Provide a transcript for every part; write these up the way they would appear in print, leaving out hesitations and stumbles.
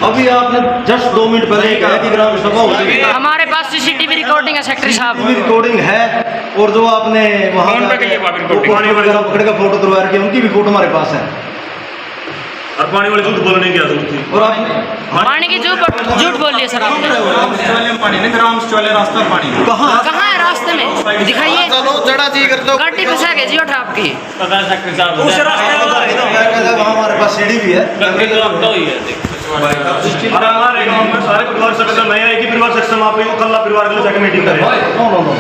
अभी आपने just 2 minute पहले कहा कि ग्राम सभा होगी। हमारे पास सीसीटीवी रिकॉर्डिंग है सेक्रेटरी साहब, रिकॉर्डिंग है। और जो आपने वहाँ पकड़ का फोटो तुलवा रखी है, उनकी भी फोटो हमारे पास है। और पानी वाले झूठ बोलने की आदत थी। और आप पानी की झूठ बोल रही है सर आपने। रास्ता पानी कहाँ है रास्ते में दिखाइए। गाड़ी फंसा के जी उठा आपकी। उस रास्ते हमारे पास सीढ़ी भी है। और हमारे गांव में सारे परिवार सदस्य नया एक ही परिवार सदस्य आप कल परिवार के लिए जाकर मीटिंग करें। नो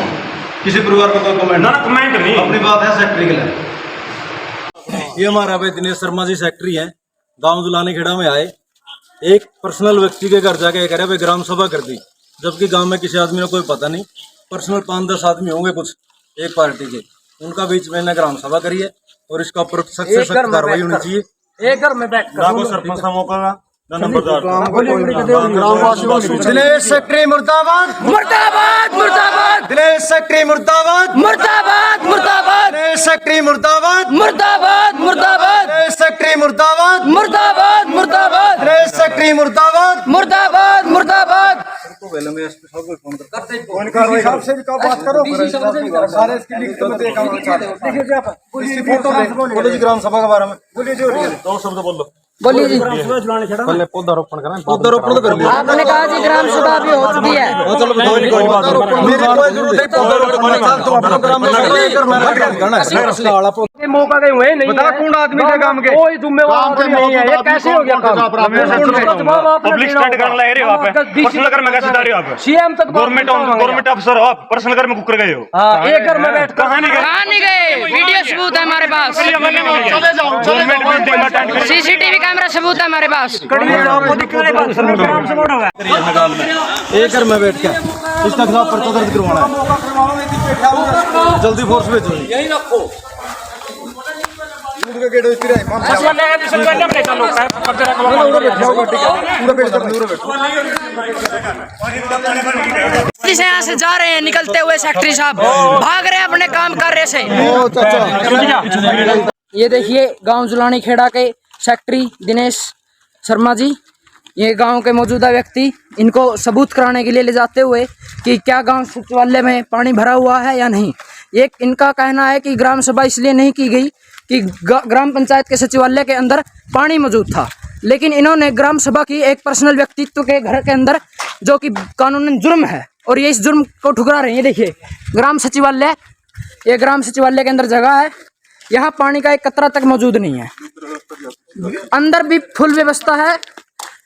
किसी परिवार का कोई कमेंट ना कमेंट नहीं, अपनी बात है सेक्रेटरी के लिए। ये हमारा भाई दिनेश शर्मा जी सेक्रेटरी हैं, गांव जुलानी खेड़ा में आए। एक पर्सनल व्यक्ति के घर जाके कह रहे भाई ग्राम सभा कर दी, जबकि गांव में किसी आदमी को कोई पता नहीं। पर्सनल 5-10 आदमी होंगे कुछ एक पार्टी के, उनका बीच में ग्राम सभा करी है और इसका ऊपर सख्त से सख्त कार्रवाई होनी चाहिए। एक घर में बैठ कर सरपंच का मौका का नंबरदार दिनेश सेक्रेटरी मुर्दाबाद मुर्दाबाद मुर्दाबाद दिनेश सेक्रेटरी मुर्दाबाद मुर्दाबाद मुर्दाबाद दिनेश सेक्रेटरी मुर्दाबाद मुर्दाबाद मुर्दाबाद दिनेश सेक्रेटरी मुर्दाबाद मुर्दाबाद मुर्दाबाद दिनेश सेक्रेटरी मुर्दाबाद मुर्दाबाद मुर्दाबाद। ग्राम सभा के बारे में बोलिए, 2 शब्द बोल लो। बोलिए जी। पहले पौधारोपण करें, पौधारोपण तो कर लिया आपने कहा जी ग्राम सभा अभी हो चुकी है। मौका गए हुए नहीं है। कौन आदमी के काम के कोई जिम्मेवार नहीं है। ये कैसे हो गया काम? पब्लिक स्टैंड करने लगे हो आप, पर्सनल घर में कैसे जा रहे हो आप? सीएम तक गवर्नमेंट अफसर हो आप, पर्सनल घर में कुकर गए हो। हाँ, एक घर में बैठ कहाँ नहीं गए? वीडियो सबूत है हमारे पास, सीसीटीवी कैमरा सबूत है हमारे पास। एक घर में बैठ के इसका खिलाफ पर्चा दर्ज करवाना है, जल्दी फोर्स भेजो। यही रखो। से यहाँ से जा रहे हैं निकलते हुए सेक्रेटरी साहब, भाग रहे हैं अपने काम कार्य से। ये देखिए गांव जुलानी खेड़ा के सेक्रेटरी दिनेश शर्मा जी, ये गांव के मौजूदा व्यक्ति, इनको सबूत कराने के लिए ले जाते हुए कि क्या गांव सचिवालय में पानी भरा हुआ है या नहीं। एक इनका कहना है कि ग्राम सभा इसलिए नहीं की गई कि ग्राम पंचायत के सचिवालय के अंदर पानी मौजूद था, लेकिन इन्होंने ग्राम सभा की एक पर्सनल व्यक्तित्व के घर के अंदर, जो कि कानूनन जुर्म है, और ये इस जुर्म को ठुकरा रहे हैं। ये देखिए ग्राम सचिवालय, ये ग्राम सचिवालय के अंदर जगह है, यहाँ पानी का एक कतरा तक मौजूद नहीं है। अंदर भी फुल व्यवस्था है,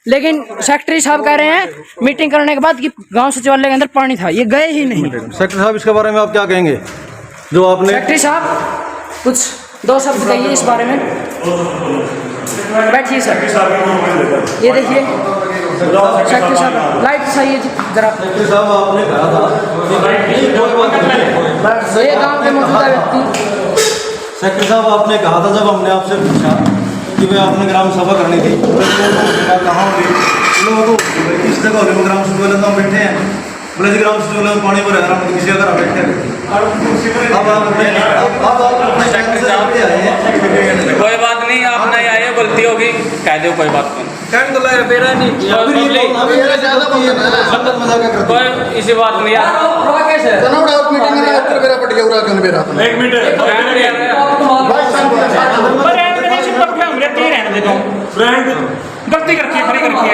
लेकिन सेक्रेटरी साहब कह रहे हैं मीटिंग करने के बाद कि गांव सचिवालय के अंदर पानी था, ये गए ही नहीं। सेक्रेटरी साहब इसके बारे में आप क्या कहेंगे? जो आपने सेक्रेटरी साहब कुछ 2 शब्द कहिए इस बारे में। बैठिए सर। ये देखिए सेक्रेटरी साहब, लाइट सही है जी जरा। सेक्रेटरी साहब आपने कहा था, ये गांव के मौजूदा व्यक्ति, सेक्रेटरी साहब आपने कहा था, जब हमने आपसे पूछा कि भाई आपने ग्राम सभा करनी थी, कहाँ होगी, लोगों को किस जगह हो ग्राम सचिवालय में बैठे हैं, बोले जी ग्राम सचिवालय में पानी भरा है, किसी जगह बैठे हैं। कोई बात नहीं, आप नहीं आए, गलती होगी, कह दो, कोई बात नहीं। कोई इसी बात नहीं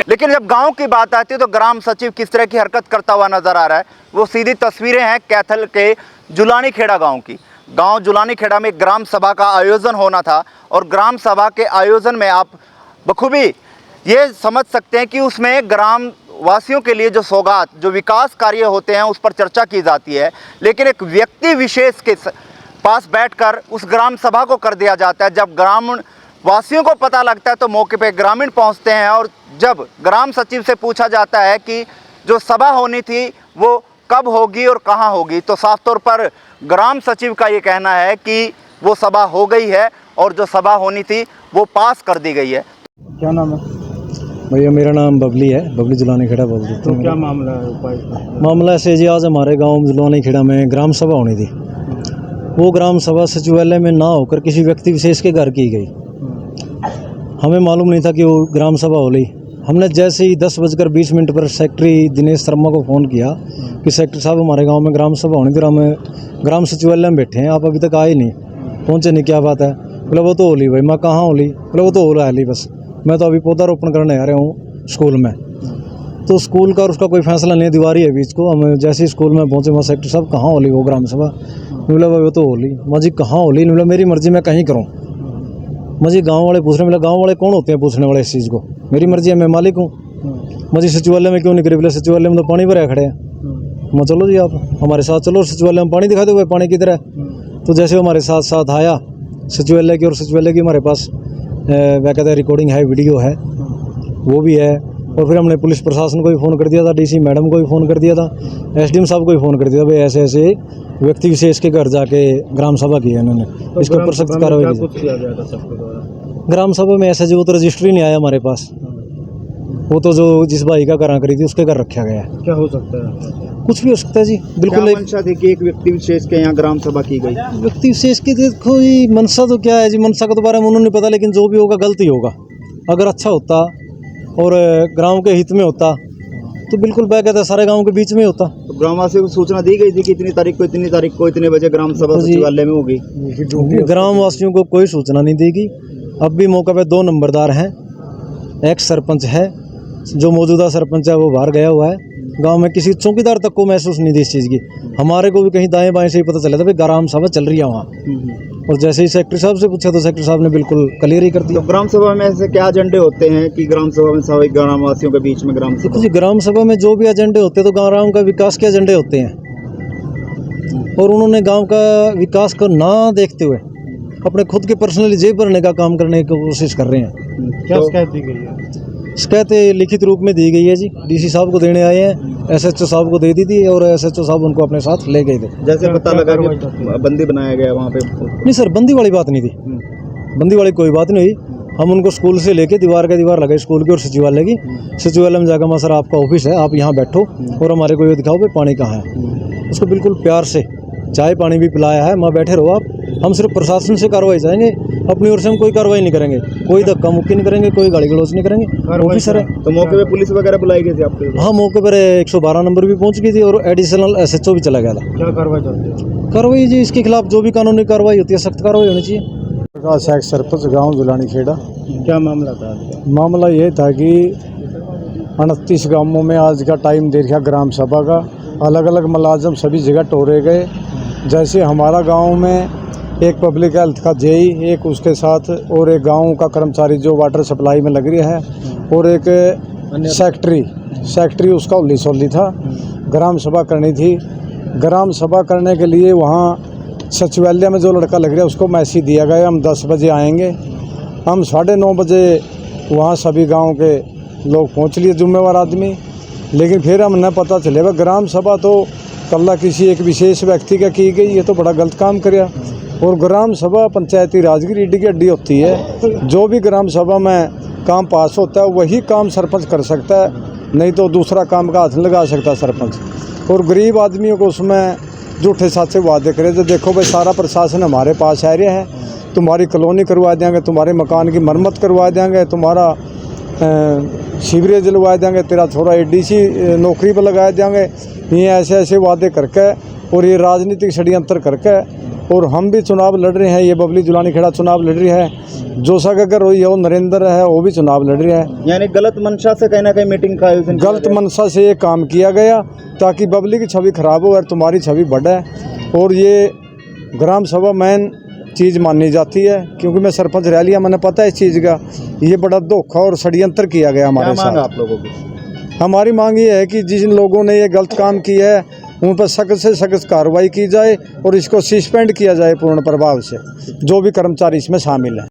लेकिन जब गांव की बात आती है तो ग्राम सचिव किस तरह की हरकत करता हुआ नजर आ रहा है। वो सीधी तस्वीरें हैं कैथल के जुलानी खेड़ा गांव की। गांव जुलानी खेड़ा में ग्राम सभा का आयोजन होना था और ग्राम सभा के आयोजन में आप बखूबी ये समझ सकते हैं कि उसमें ग्राम वासियों के लिए जो सौगात, जो विकास कार्य होते हैं उस पर चर्चा की जाती है, लेकिन एक व्यक्ति विशेष के पास बैठकर उस ग्राम सभा को कर दिया जाता है। जब ग्रामीण वासियों को पता लगता है तो मौके पे ग्रामीण पहुंचते हैं और जब ग्राम सचिव से पूछा जाता है कि जो सभा होनी थी वो कब होगी और कहां होगी, तो साफ तौर पर ग्राम सचिव का ये कहना है कि वो सभा हो गई है और जो सभा होनी थी वो पास कर दी गई है। क्या नाम है भैया? मेरा नाम बबली है, बबली जुलानी खेड़ा बोल देते हैं। क्या मामला है? मामला ऐसे जी, आज हमारे गांव जुलानी खेड़ा में ग्राम सभा होनी थी। वो ग्राम सभा सचिवालय में ना होकर किसी व्यक्ति विशेष के घर की गई। हमें मालूम नहीं था कि वो ग्राम सभा हो रही। हमने जैसे ही 10:20 पर सेक्रेटरी दिनेश शर्मा को फ़ोन किया कि सेक्रेटरी साहब हमारे गांव में ग्राम सभा होनी थी, हम ग्राम सचिवालय में बैठे हैं, आप अभी तक आए नहीं, पहुँचे नहीं, क्या बात है? बोला वो तो होली भाई। मैं कहाँ होली? बोला वो तो हो रहा है ली, बस मैं तो अभी पौधारोपण करने आ रहा हूँ स्कूल में। तो स्कूल का और उसका कोई फैसला नहीं, दीवारी है बीच को। हम जैसे ही स्कूल में पहुँचे, वहाँ सेक्रेटरी साहब कहाँ होली वो ग्राम सभा? बोला भाई वो तो होली। माँ जी कहाँ होली? बोला मेरी मर्जी, मैं कहीं करूँ। मुझे गांव वाले पूछ रहे हैं। बोला गांव वाले कौन होते हैं पूछने वाले इस चीज़ को? मेरी मर्जी है, मैं मालिक हूँ। मुझे सचिवालय में क्यों नहीं करी? बोले सचिवालय में तो पानी भरे खड़े हैं। मैं चलो जी आप हमारे साथ चलो, सचिवालय में पानी दिखा दो, भाई पानी किधर है? तो जैसे वो हमारे साथ साथ आया सचिवालय की, और सचिवालय की हमारे पास वह कहते हैं रिकॉर्डिंग है, वीडियो है, वो भी है। और फिर हमने पुलिस प्रशासन को भी फ़ोन कर दिया था, डीसी मैडम को भी फ़ोन कर दिया था, एसडीएम साहब को भी फ़ोन कर दिया था, भाई ऐसे ऐसे व्यक्ति विशेष के घर जाके ग्राम सभा की है इन्होंने, इसके ऊपर सख्त कार्रवाई की। ग्राम सभा में ऐसा जो वो तो रजिस्ट्री नहीं आया हमारे पास, वो तो जो जिस भाई का करा करी थी उसके घर रखा गया है। क्या हो सकता है? कुछ भी हो सकता है जी, बिल्कुल। मंशा थी कि एक व्यक्ति विशेष के यहाँ ग्राम सभा की गई? व्यक्ति विशेष की देखो जी, मनसा तो क्या है जी, मनसा का तो बारे में उन्होंने पता, लेकिन जो भी होगा गलत ही होगा। अगर अच्छा होता और गांव के हित में होता तो बिल्कुल मैं कहता सारे गांव के बीच में होता। तो ग्रामवासियों को सूचना दी गई थी कि इतनी तारीख को इतने बजे ग्राम सभा सचिवालय में होगी? ग्रामवासियों को कोई सूचना नहीं दी गई। अब भी मौका पे 2 नंबरदार हैं, एक सरपंच है, जो मौजूदा सरपंच है वो बाहर गया हुआ है। गांव में किसी चौकीदार तक को महसूस नहीं दी इस चीज़ की। हमारे को भी कहीं दाएं बाएं से ही पता चला था भाई ग्राम सभा चल रही है वहाँ। और जैसे ही सेक्रेटरी साहब से पूछा तो सेक्रेटरी साहब ने बिल्कुल क्लियर ही कर दिया। तो ग्राम सभा में ऐसे क्या एजेंडे होते हैं कि ग्राम सभा में सभी ग्रामवासियों के बीच में ग्राम सभा? जी ग्राम सभा में जो भी एजेंडे होते हैं तो गाँव का विकास के एजेंडे होते हैं, और उन्होंने गाँव का विकास को ना देखते हुए अपने खुद के पर्सनली जेब भरने का काम करने की कोशिश कर रहे हैं। क्या शिकायत दी गई है? शिकायत लिखित रूप में दी गई है जी, डीसी साहब को देने आए हैं, एसएचओ साहब को दे दी थी, और एसएचओ साहब उनको अपने साथ ले गए थे। जैसे पता लगा कि बंदी बनाया गया वहाँ पे? नहीं सर, बंदी वाली बात नहीं थी, बंदी वाली कोई बात नहीं हुई। हम उनको स्कूल से लेके दीवार के दीवार लगे स्कूल की और सचिवालय की। सचिवालय में जाकर सर आपका ऑफिस है, आप यहाँ बैठो और हमारे को ये दिखाओ भाई पानी कहाँ है। उसको बिल्कुल प्यार से चाय पानी भी पिलाया है, वहाँ बैठे रहो आप, हम सिर्फ प्रशासन से कार्रवाई चाहेंगे, अपनी ओर से हम कोई कार्रवाई नहीं करेंगे, कोई धक्का मुक्की नहीं करेंगे, कोई गाली गलौज नहीं करेंगे। ऑफिसर है। तो मौके पे पुलिस वगैरह बुलाई गई थी आपके? हाँ, मौके पर 112 नंबर भी पहुँच गई थी और एडिशनल एसएचओ भी चला गया था। क्या कार्रवाई चाहते हैं? कार्रवाई जी इसके खिलाफ जो भी कानूनी कार्रवाई होती है सख्त कार्रवाई होनी चाहिए। सरपंच गांव जुलानी खेड़ा। क्या मामला था? मामला ये था कि 29 गांवों में आज का टाइम देखा ग्राम सभा का, अलग अलग मुलाजम सभी जगह टोरे गए। जैसे हमारा गांव में एक पब्लिक हेल्थ का जेई, एक उसके साथ और एक गांव का कर्मचारी जो वाटर सप्लाई में लग रही है, और एक सेक्रेटरी उसका उल्ली सोल्ली था। ग्राम सभा करनी थी। ग्राम सभा करने के लिए वहाँ सचिवालय में जो लड़का लग रहा है उसको मैसेज दिया गया हम 10 बजे आएंगे। हम 9:30 बजे वहाँ सभी गांव के लोग पहुँच लिए, जिम्मेवार आदमी। लेकिन फिर हमने पता चलेगा ग्राम सभा तो कल्ला किसी एक विशेष व्यक्ति का की गई, ये तो बड़ा गलत काम किया। और ग्राम सभा पंचायती राज की रीढ़ की हड्डी होती है। जो भी ग्राम सभा में काम पास होता है वही काम सरपंच कर सकता है, नहीं तो दूसरा काम का हाथ नहीं लगा सकता सरपंच। और गरीब आदमियों को उसमें झूठे साथे वादे करे, जो देखो भाई सारा प्रशासन हमारे पास आ रहा है, तुम्हारी कॉलोनी करवा देंगे, तुम्हारे मकान की मरम्मत करवा देंगे, तुम्हारा सीवरेज लगवा देंगे, तेरा थोड़ा एडीसी नौकरी पर लगा देंगे। ये ऐसे ऐसे वादे करके और ये राजनीतिक षड्यंत्र करके, और हम भी चुनाव लड़ रहे हैं, ये बबली जुलानी खेड़ा चुनाव लड़ रही है, जोसा अगर वो नरेंद्र है वो भी चुनाव लड़ रहे हैं। यानी गलत मंशा से कहीं ना कहीं मीटिंग का आयोजन, गलत मंशा से ये काम किया गया ताकि बबली की छवि खराब हो और तुम्हारी छवि बढ़े। और ये ग्राम सभा मेन चीज़ मानी जाती है, क्योंकि मैं सरपंच रह लिया, मैंने पता है इस चीज़ का। ये बड़ा धोखा और षड्यंत्र किया गया हमारे साथ। आप लोगों की हमारी मांग ये है कि जिन लोगों ने ये गलत काम किया है उन पर सख्त से सख्त कार्रवाई की जाए और इसको सस्पेंड किया जाए पूर्ण प्रभाव से, जो भी कर्मचारी इसमें शामिल हैं।